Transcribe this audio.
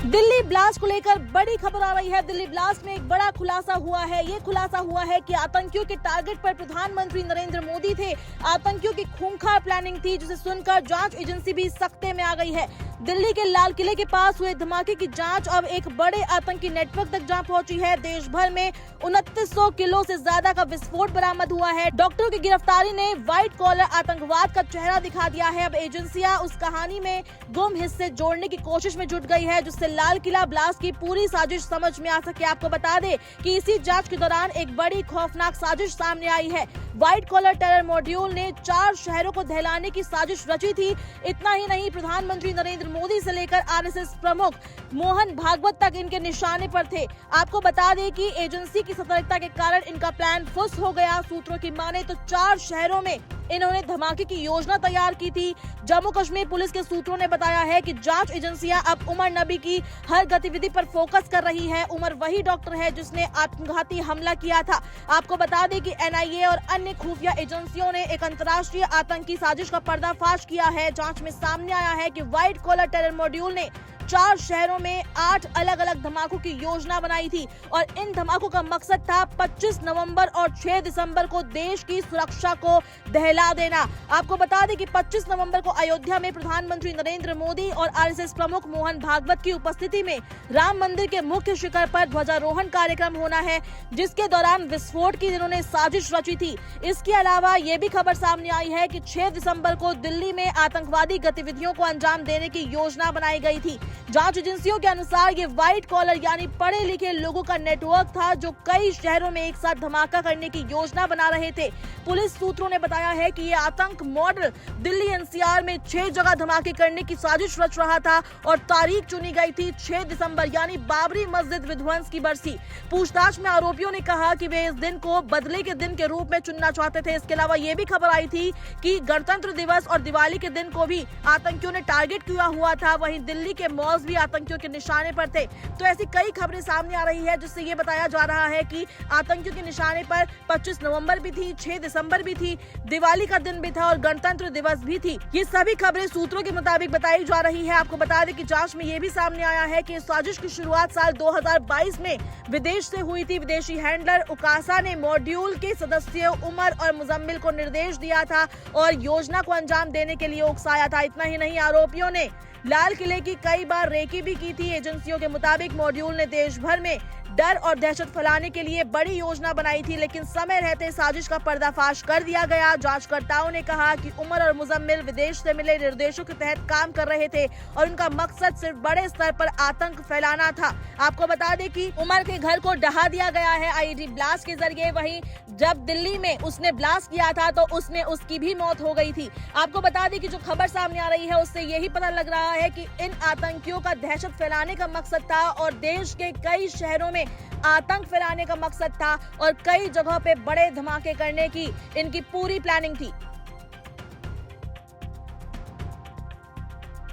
Delhi blast को लेकर बड़ी खबर आ रही है। दिल्ली ब्लास्ट में एक बड़ा खुलासा हुआ है। ये खुलासा हुआ है कि आतंकियों के टारगेट पर प्रधानमंत्री नरेंद्र मोदी थे। आतंकियों की खूंखार प्लानिंग थी, जिसे सुनकर जांच एजेंसी भी सख्ते में आ गई है। दिल्ली के लाल किले के पास हुए धमाके की जांच अब एक बड़े आतंकी नेटवर्क तक जा पहुंची है। देश भर में 2900 किलो से ज्यादा का विस्फोट बरामद हुआ है। डॉक्टरों की गिरफ्तारी ने व्हाइट कॉलर आतंकवाद का चेहरा दिखा दिया है। अब एजेंसियां उस कहानी में गुम हिस्से जोड़ने की कोशिश में जुट गई है, जिससे लाल किला ब्लास्ट की पूरी साजिश समझ में आ सके। आपको बता दें कि इसी जांच के दौरान एक बड़ी खौफनाक साजिश सामने आई है। व्हाइट कॉलर टेरर मॉड्यूल ने 4 शहरों को दहलाने की साजिश रची थी। इतना ही नहीं, प्रधानमंत्री नरेंद्र मोदी से लेकर आरएसएस प्रमुख मोहन भागवत तक इनके निशाने पर थे। आपको बता दें कि एजेंसी की सतर्कता के कारण इनका प्लान फुस हो गया। सूत्रों की माने तो 4 शहरों में इन्होंने धमाके की योजना तैयार की थी। जम्मू कश्मीर पुलिस के सूत्रों ने बताया है कि जांच एजेंसियां अब उमर नबी की हर गतिविधि पर फोकस कर रही है। उमर वही डॉक्टर है जिसने आत्मघाती हमला किया था। आपको बता दें कि एनआईए और अन्य खुफिया एजेंसियों ने एक अंतर्राष्ट्रीय आतंकी साजिश का पर्दाफाश किया है। जांच में सामने आया है कि व्हाइट कॉलर टेरर मॉड्यूल ने 4 शहरों में 8 अलग अलग धमाकों की योजना बनाई थी और इन धमाकों का मकसद था 25 नवंबर और 6 दिसंबर को देश की सुरक्षा को दहला देना। आपको बता दें कि 25 नवंबर को अयोध्या में प्रधानमंत्री नरेंद्र मोदी और आरएसएस प्रमुख मोहन भागवत की उपस्थिति में राम मंदिर के मुख्य शिखर पर ध्वजारोहण कार्यक्रम होना है, जिसके दौरान विस्फोट की इन्होंने साजिश रची थी। इसके अलावा ये भी खबर सामने आई है कि 6 दिसंबर को दिल्ली में आतंकवादी गतिविधियों को अंजाम देने की योजना बनाई गई थी। जांच एजेंसियों के अनुसार ये व्हाइट कॉलर यानी पढ़े लिखे लोगों का नेटवर्क था, जो कई शहरों में एक साथ धमाका करने की योजना बना रहे थे। पुलिस सूत्रों ने बताया है कि ये आतंक मॉडल दिल्ली एनसीआर में 6 जगह धमाके करने की साजिश रच रहा था और तारीख चुनी गई थी 6 दिसंबर यानी बाबरी मस्जिद विध्वंस की बरसी। पूछताछ में आरोपियों ने कहा कि वे इस दिन को बदले के दिन के रूप में चुनना चाहते थे। इसके अलावा ये भी खबर आई थी कि गणतंत्र दिवस और दिवाली के दिन को भी आतंकियों ने टारगेट किया हुआ था। वहीं दिल्ली के मॉल्स भी आतंकियों के निशाने पर थे। तो ऐसी कई खबरें सामने आ रही है, जिससे ये बताया जा रहा है कि आतंकियों के निशाने पर 25 नवंबर भी थी, 6 दिसंबर भी थी, दिवाली का दिन भी था और गणतंत्र दिवस भी थी। ये सभी खबरें सूत्रों के मुताबिक बताई जा रही है। आपको बता दें कि जांच में ये भी सामने आया है कि इस साजिश की शुरुआत साल 2022 में विदेश से हुई थी। विदेशी हैंडलर उकासा ने मॉड्यूल के सदस्यों उमर और मुजम्मिल को निर्देश दिया था और योजना को अंजाम देने के लिए उकसाया था। इतना ही नहीं, आरोपियों ने लाल किले की कई बार रेकी भी की थी। एजेंसियों के मुताबिक मॉड्यूल ने देश भर में डर और दहशत फैलाने के लिए बड़ी योजना बनाई थी, लेकिन समय रहते साजिश का पर्दाफाश कर दिया गया। जांचकर्ताओं ने कहा कि उमर और मुजम्मिल विदेश से मिले निर्देशों के तहत काम कर रहे थे और उनका मकसद सिर्फ बड़े स्तर पर आतंक फैलाना था। आपको बता दें कि उमर के घर को ढहा दिया गया है आईईडी ब्लास्ट के जरिए। वहीं जब दिल्ली में उसने ब्लास्ट किया था तो उसमें उसकी भी मौत हो गई थी। आपको बता दें कि जो खबर सामने आ रही है उससे यही पता लग रहा है कि इन आतंकियों का दहशत फैलाने का मकसद था और देश के कई शहरों में आतंक फैलाने का मकसद था और कई जगहों पे बड़े धमाके करने की इनकी पूरी प्लानिंग थी।